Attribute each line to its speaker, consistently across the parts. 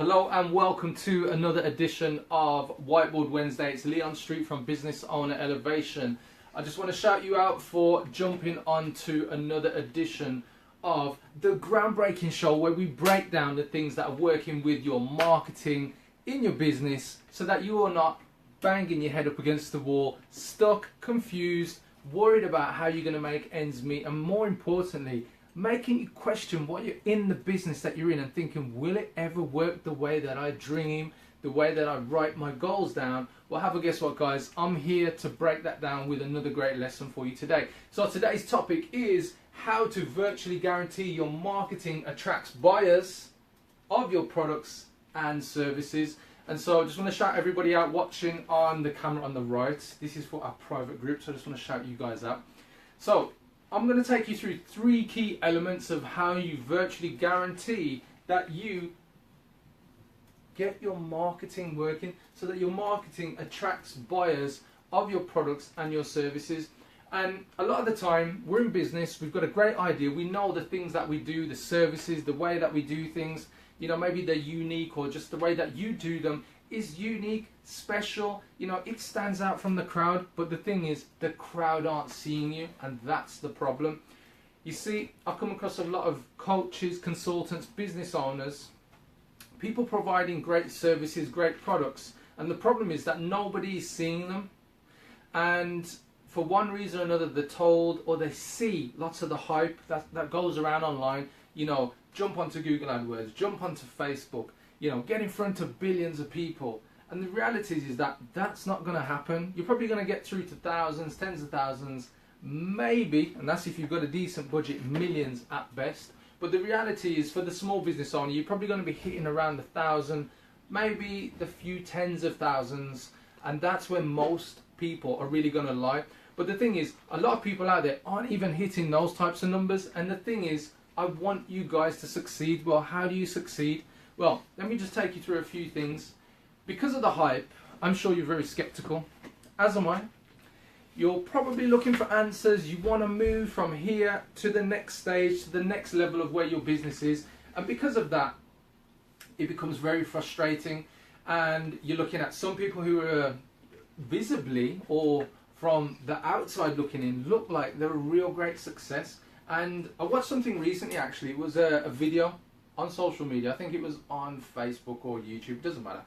Speaker 1: Hello and welcome to another edition of Whiteboard Wednesday. It's Leon Street from Business Owner Elevation. I just want to shout you out for jumping onto another edition of the groundbreaking show where we break down the things that are working with your marketing in your business so that you are not banging your head up against the wall, stuck, confused, worried about how you're going to make ends meet, and more importantly, making you question what you're in the business that you're in and thinking, will it ever work the way that I dream, the way that I write my goals down? Well, have a guess what, guys? I'm here to break that down with another great lesson for you today. So today's topic is how to virtually guarantee your marketing attracts buyers of your products and services. And so I just want to shout everybody out watching on the camera on the right. This is for our private group, so I just want to shout you guys out. So I'm going to take you through 3 key elements of how you virtually guarantee that you get your marketing working so that your marketing attracts buyers of your products and your services. And a lot of the time we're in business, we've got a great idea, we know the things that we do, the services, the way that we do things, you know, maybe they're unique or just the way that you do them is unique, special, you know, it stands out from the crowd. But the thing is, the crowd aren't seeing you, and that's the problem. You see, I've come across a lot of coaches, consultants, business owners, people providing great services, great products, and the problem is that nobody is seeing them. And for one reason or another, they're told or they see lots of the hype that goes around online, you know, jump onto Google AdWords, jump onto Facebook, you know, get in front of billions of people. And the reality is that that's not going to happen. You're probably going to get through to thousands, tens of thousands, maybe, and that's if you've got a decent budget, millions at best. But the reality is, for the small business owner, you're probably going to be hitting around 1,000, maybe the few tens of thousands, and that's where most people are really going to lie. But the thing is, a lot of people out there aren't even hitting those types of numbers. And the thing is, I want you guys to succeed. Well, how do you succeed? Well, let me just take you through a few things. Because of the hype, I'm sure you're very skeptical, as am I. You're probably looking for answers. You want to move from here to the next stage, to the next level of where your business is. And because of that, it becomes very frustrating. And you're looking at some people who are visibly or from the outside looking in, look like they're a real great success. And I watched something recently, actually. It was a video on social media. I think it was on Facebook or YouTube, doesn't matter.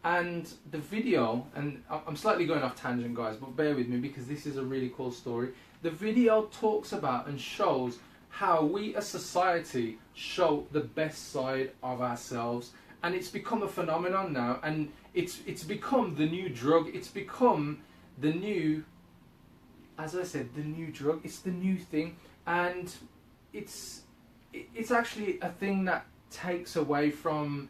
Speaker 1: And the video, and I'm slightly going off tangent, guys, but bear with me because this is a really cool story. The video talks about and shows how we as society show the best side of ourselves. And it's become a phenomenon now, and it's become the new drug. It's become the new, as I said, the new drug. It's the new thing. And it's actually a thing that takes away from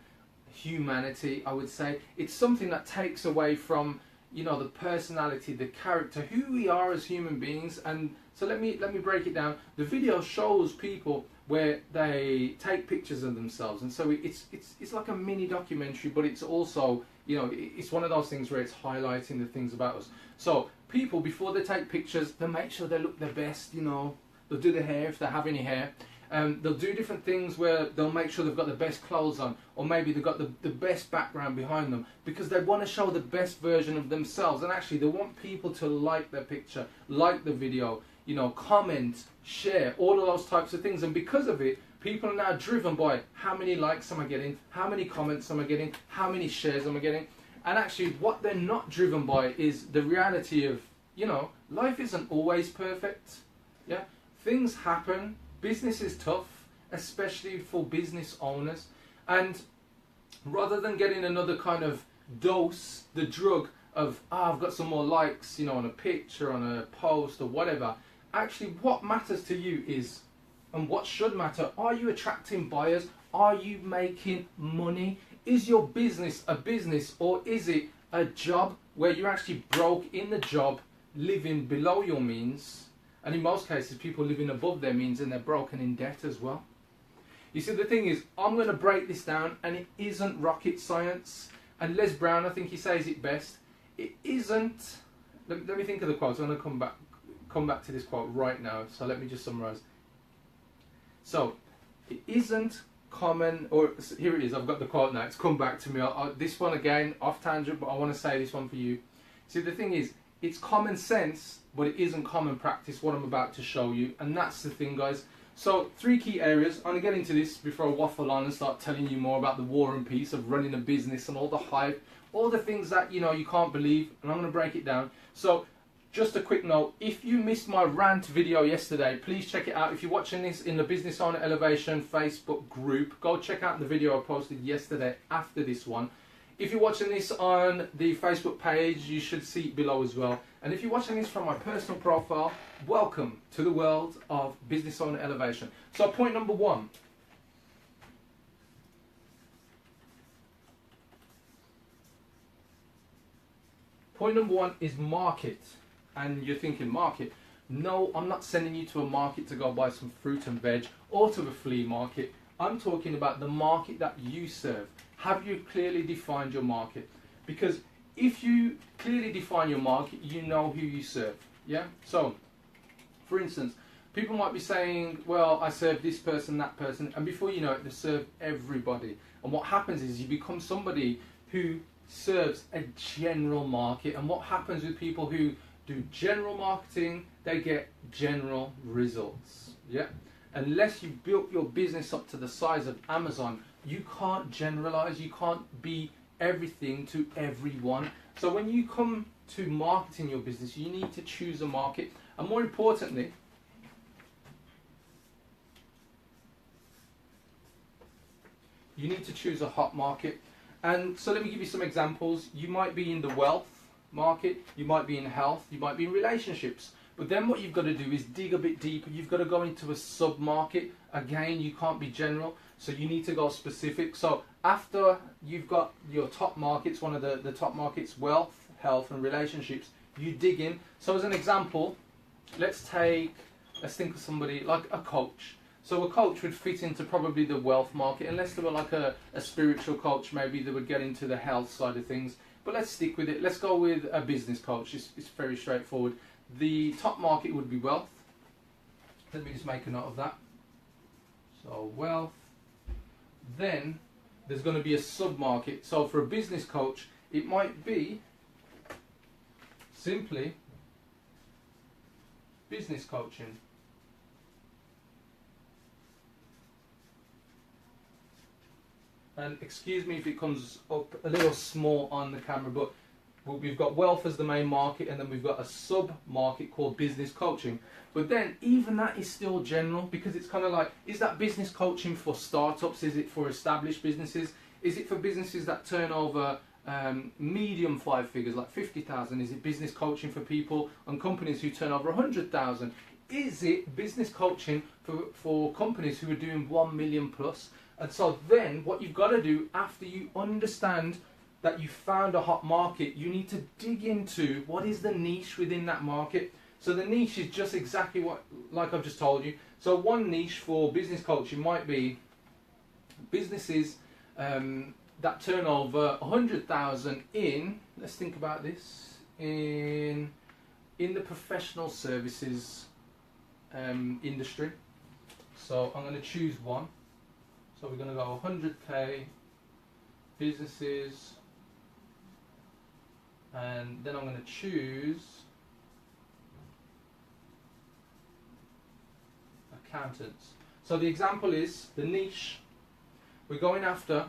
Speaker 1: humanity, I would say. It's something that takes away from, you know, the personality, the character, who we are as human beings. And so let me break it down. The video shows people where they take pictures of themselves, and so it's like a mini documentary, but it's also, you know, it's one of those things where it's highlighting the things about us. So people, before they take pictures, they make sure they look their best, you know. They'll do the hair if they have any hair. They'll do different things where they'll make sure they've got the best clothes on, or maybe they've got the best background behind them, because they want to show the best version of themselves. And actually, they want people to like their picture, like the video, you know, comment, share, all of those types of things. And because of it, people are now driven by how many likes am I getting, how many comments am I getting, how many shares am I getting. And actually, what they're not driven by is the reality of, you know, life isn't always perfect. Yeah, things happen. Business is tough, especially for business owners. And rather than getting another kind of dose, the drug of, I've got some more likes, you know, on a picture, on a post or whatever, actually what matters to you is, and what should matter, are you attracting buyers? Are you making money? Is your business a business, or is it a job where you're actually broke in the job, living below your means? And in most cases, people living above their means, and they're broken in debt as well. You see, the thing is, I'm going to break this down, and it isn't rocket science. And Les Brown, I think he says it best. It isn't. Let me think of the quote. I'm going to come back to this quote right now. So let me just summarize. So, it isn't common, or here it is, I've got the quote now, it's come back to me. This one again, off tangent, but I want to say this one for you. See, the thing is, it's common sense, but it isn't common practice, what I'm about to show you. And that's the thing, guys. So, 3 key areas. I'm going to get into this before I waffle on and start telling you more about the war and peace of running a business and all the hype, all the things that, you know, you can't believe. And I'm going to break it down. So, just a quick note, if you missed my rant video yesterday, please check it out. If you're watching this in the Business Owner Elevation Facebook group, go check out the video I posted yesterday after this one. If you're watching this on the Facebook page, you should see it below as well. And if you're watching this from my personal profile, welcome to the world of Business Owner Elevation. So point number 1. Point number 1 is market. And you're thinking, market? No, I'm not sending you to a market to go buy some fruit and veg or to a flea market. I'm talking about the market that you serve. Have you clearly defined your market? Because if you clearly define your market, you know who you serve. Yeah? So, for instance, people might be saying, well, I serve this person, that person, and before you know it, they serve everybody. And what happens is you become somebody who serves a general market. And what happens with people who do general marketing, they get general results. Yeah? Unless you built your business up to the size of Amazon, you can't generalize, you can't be everything to everyone. So when you come to marketing your business, you need to choose a market. And more importantly, you need to choose a hot market. And so let me give you some examples. You might be in the wealth market, you might be in health, you might be in relationships. But then what you've got to do is dig a bit deeper. You've got to go into a sub-market. Again, you can't be general, so you need to go specific. So after you've got your top markets, one of the top markets, wealth, health and relationships, you dig in. So as an example, let's think of somebody like a coach. So a coach would fit into probably the wealth market, unless they were like a spiritual coach, maybe they would get into the health side of things. But let's stick with it. Let's go with a business coach. It's very straightforward. The top market would be wealth. Let me just make a note of that. So wealth. Then there's going to be a sub-market. So for a business coach, it might be simply business coaching. And excuse me if it comes up a little small on the camera, but we've got wealth as the main market, and then we've got a sub-market called business coaching. But then even that is still general, because it's kind of like, is that business coaching for startups? Is it for established businesses? Is it for businesses that turn over medium 5 figures, like 50,000? Is it business coaching for people and companies who turn over 100,000? Is it business coaching for companies who are doing 1 million plus? And so then what you've got to do after you understand that you found a hot market, you need to dig into what is the niche within that market. So the niche is just exactly what, like I've just told you. So one niche for business coaching might be businesses that turn over 100,000 in, let's think about this, in the professional services industry. So I'm going to choose one. So we're going to go 100k businesses, and then I'm going to choose accountants. So the example is the niche. We're going after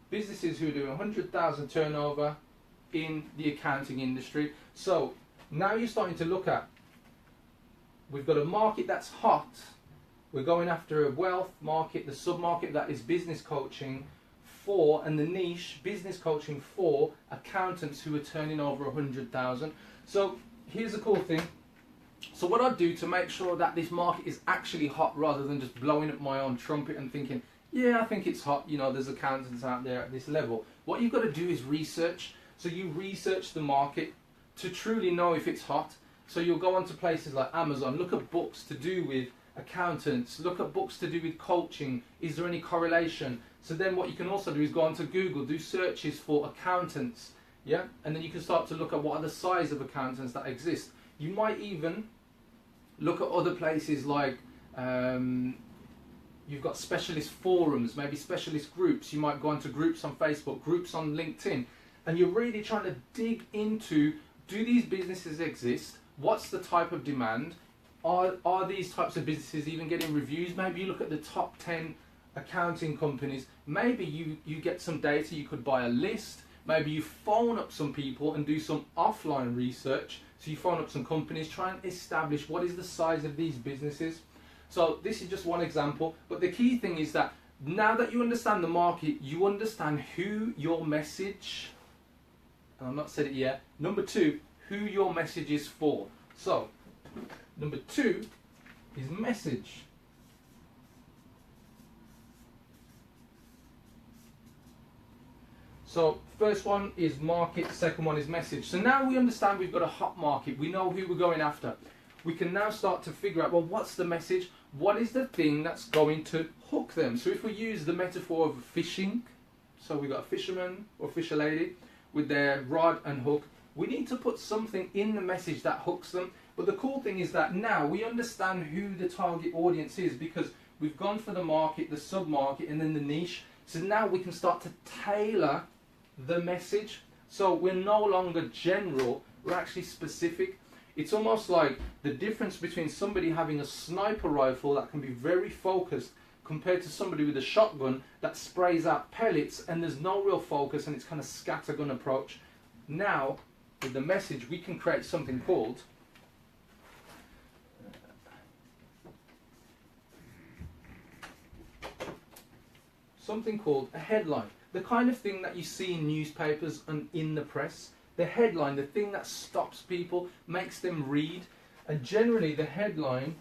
Speaker 1: businesses who are doing 100,000 turnover in the accounting industry. So now you're starting to look at, we've got a market that's hot. We're going after a wealth market, the sub-market that is business coaching for, and the niche, business coaching for accountants who are turning over 100,000. So here's the cool thing. So what I do to make sure that this market is actually hot, rather than just blowing up my own trumpet and thinking, yeah, I think it's hot, you know, there's accountants out there at this level. What you've got to do is research. So you research the market to truly know if it's hot. So you'll go onto places like Amazon, look at books to do with accountants, look at books to do with coaching. Is there any correlation? So then what you can also do is go onto Google, do searches for accountants, yeah? And then you can start to look at what are the size of accountants that exist. You might even look at other places like You've got specialist forums, maybe specialist groups. You might go onto groups on Facebook, groups on LinkedIn, and you're really trying to dig into, do these businesses exist? What's the type of demand? Are these types of businesses even getting reviews? Maybe you look at the top 10 accounting companies. Maybe you get some data, you could buy a list. Maybe you phone up some people and do some offline research. So you phone up some companies, try and establish what is the size of these businesses. So this is just one example, but the key thing is that now that you understand the market, you understand who your message, and I've not said it yet, number 2, who your message is for. So number 2 is message. So first one is market, second one is message. So now we understand we've got a hot market, we know who we're going after. We can now start to figure out, well, what's the message? What is the thing that's going to hook them? So if we use the metaphor of fishing, so we've got a fisherman or fisher lady with their rod and hook, we need to put something in the message that hooks them. But the cool thing is that now we understand who the target audience is, because we've gone for the market, the sub-market, and then the niche. So now we can start to tailor the message. So we're no longer general, we're actually specific. It's almost like the difference between somebody having a sniper rifle that can be very focused compared to somebody with a shotgun that sprays out pellets and there's no real focus and it's kind of scattergun approach. Now, with the message, we can create something called a headline. The kind of thing that you see in newspapers and in the press. The headline, the thing that stops people, makes them read. And generally the headline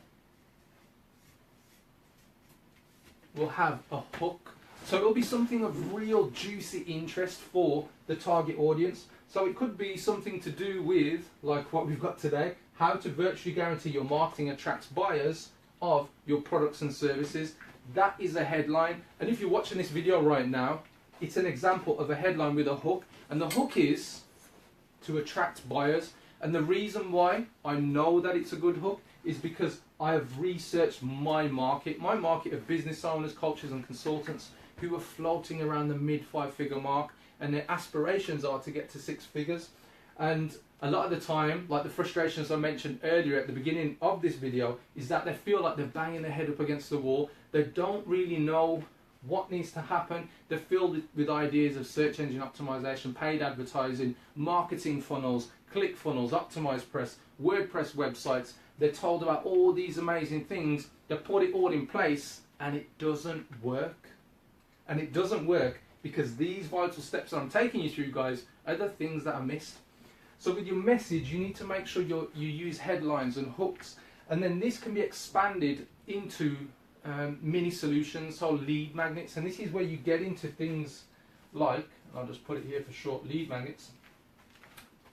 Speaker 1: will have a hook. So it'll be something of real juicy interest for the target audience. So it could be something to do with, like what we've got today, how to virtually guarantee your marketing attracts buyers of your products and services. That is a headline. And if you're watching this video right now, it's an example of a headline with a hook. And the hook is to attract buyers. And the reason why I know that it's a good hook is because I have researched my market of business owners, coaches and consultants who are floating around the mid 5-figure mark, and their aspirations are to get to 6 figures. And a lot of the time, like the frustrations I mentioned earlier at the beginning of this video, is that they feel like they're banging their head up against the wall. They don't really know what needs to happen. They're filled with ideas of search engine optimization, paid advertising, marketing funnels, click funnels, optimized press, WordPress websites. They're told about all these amazing things. They put it all in place and it doesn't work. And it doesn't work because these vital steps that I'm taking you through, guys, are the things that are missed. So with your message, you need to make sure you use headlines and hooks. And then this can be expanded into mini solutions, so lead magnets. And this is where you get into things like, I'll just put it here for short, lead magnets,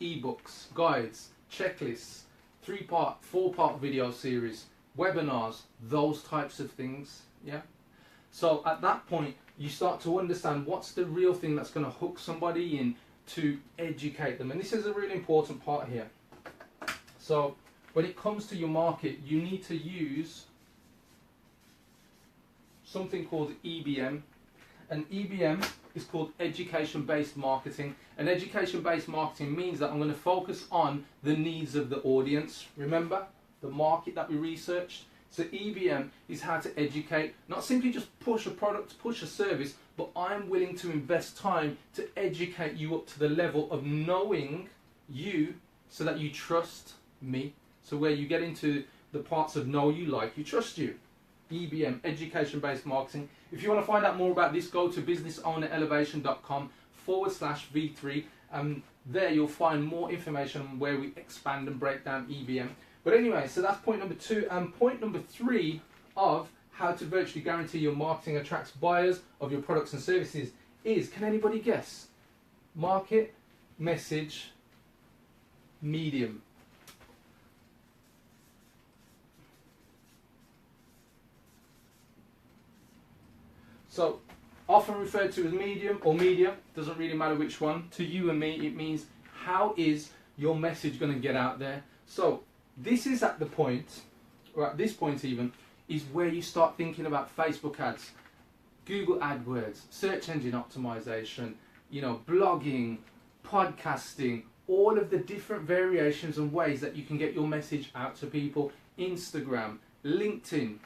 Speaker 1: ebooks, guides, checklists, 3-part, 4-part video series, webinars, those types of things. Yeah. So at that point, you start to understand what's the real thing that's going to hook somebody in to educate them. And this is a really important part here. So when it comes to your market, you need to use something called EBM. And EBM is called education-based marketing. And education-based marketing means that I'm going to focus on the needs of the audience. Remember the market that we researched? So EBM is how to educate, not simply just push a product, push a service, but I'm willing to invest time to educate you up to the level of knowing you so that you trust me. So where you get into the parts of know you, like you, trust you. EBM, education-based marketing. If you want to find out more about this, go to businessownerelevation.com/V3. There you'll find more information on where we expand and break down EBM. But anyway, so that's point number 2. And point number 3 of how to virtually guarantee your marketing attracts buyers of your products and services is, can anybody guess? Market, message, medium. So often referred to as medium or media, doesn't really matter which one. To you and me, it means how is your message going to get out there? So this is at the point, or at this point even, is where you start thinking about Facebook ads, Google AdWords, search engine optimization, you know, blogging, podcasting, all of the different variations and ways that you can get your message out to people. Instagram, LinkedIn,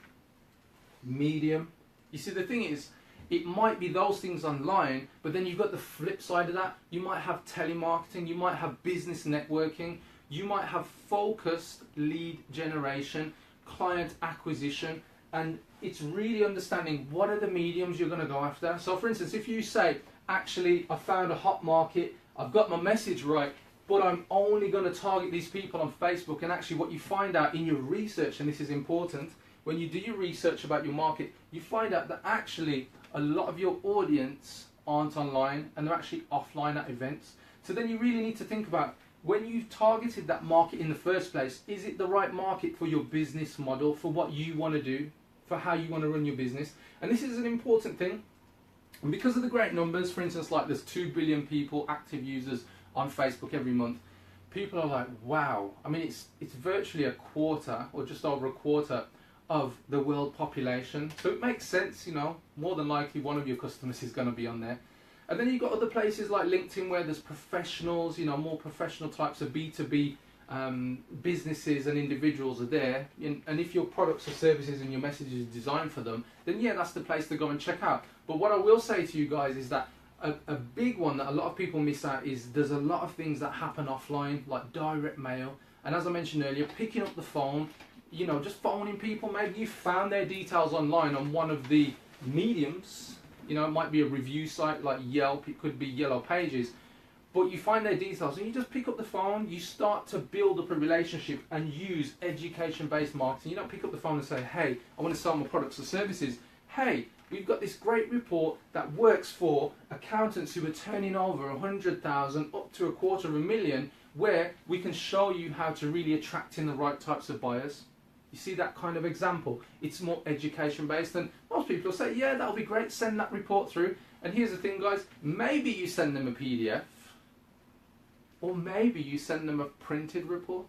Speaker 1: Medium. You see, the thing is, it might be those things online, but then you've got the flip side of that. You might have telemarketing, you might have business networking, you might have focused lead generation, client acquisition, and it's really understanding what are the mediums you're going to go after. So for instance, if you say, actually, I found a hot market, I've got my message right, but I'm only going to target these people on Facebook, and actually what you find out in your research, and this is important, when you do your research about your market, you find out that actually a lot of your audience aren't online and they're actually offline at events. So then you really need to think about, when you've targeted that market in the first place, is it the right market for your business model, for what you want to do, for how you want to run your business? And this is an important thing. And because of the great numbers, for instance, like there's 2 billion people, active users on Facebook every month, people are like, wow. I mean, it's virtually a quarter, or just over a quarter, of the world population. So it makes sense, you know, more than likely one of your customers is going to be on there. And then you've got other places like LinkedIn where there's professionals, you know, more professional types of B2B businesses and individuals are there. And if your products or services and your message is designed for them, then yeah, that's the place to go and check out. But what I will say to you guys is that a big one that a lot of people miss out is there's a lot of things that happen offline, like direct mail. And as I mentioned earlier, picking up the phone, you know, just phoning people. Maybe you found their details online on one of the mediums. You know, it might be a review site like Yelp, it could be Yellow Pages, but you find their details and you just pick up the phone, you start to build up a relationship and use education-based marketing. You don't pick up the phone and say, hey, I want to sell my products or services. Hey, we've got this great report that works for accountants who are turning over 100,000 up to 250,000, where we can show you how to really attract in the right types of buyers. You see that kind of example? It's more education based, and most people will say, yeah, that'll be great, send that report through. And here's the thing, guys, maybe you send them a PDF, or maybe you send them a printed report.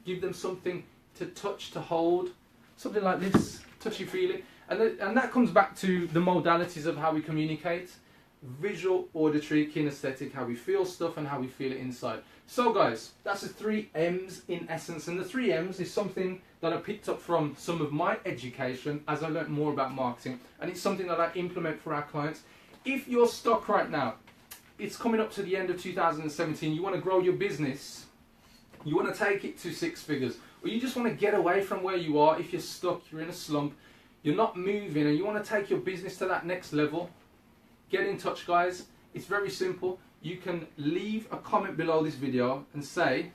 Speaker 1: Give them something to touch, to hold, something like this, touchy-feely. And that comes back to the modalities of how we communicate. Visual, auditory, kinesthetic, how we feel stuff and how we feel it inside. So guys, that's the 3 M's in essence, and the 3 M's is something that I picked up from some of my education as I learned more about marketing, and it's something that I implement for our clients. If you're stuck right now, it's coming up to the end of 2017, you want to grow your business, you want to take it to 6 figures, or you just want to get away from where you are. If you're stuck, you're in a slump, you're not moving, and you want to take your business to that next level, get in touch, guys. It's very simple. You can leave a comment below this video and say,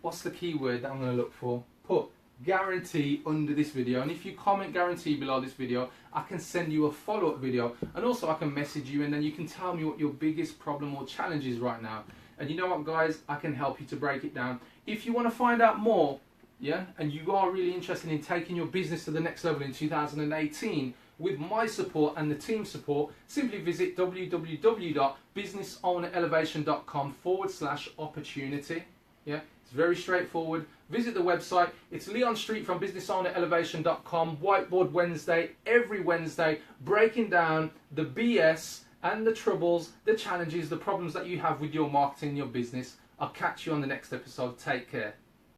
Speaker 1: what's the keyword that I'm going to look for? Put guarantee under this video, and if you comment guarantee below this video, I can send you a follow-up video, and also I can message you, and then you can tell me what your biggest problem or challenge is right now. And you know what, guys, I can help you to break it down. If you want to find out more, yeah, and you are really interested in taking your business to the next level in 2018 with my support and the team support, simply visit www.businessownerelevation.com/opportunity. Yeah, it's very straightforward. Visit the website. It's Leon Street from businessownerelevation.com. Whiteboard Wednesday, every Wednesday, breaking down the BS and the troubles, the challenges, the problems that you have with your marketing, your business. I'll catch you on the next episode. Take care.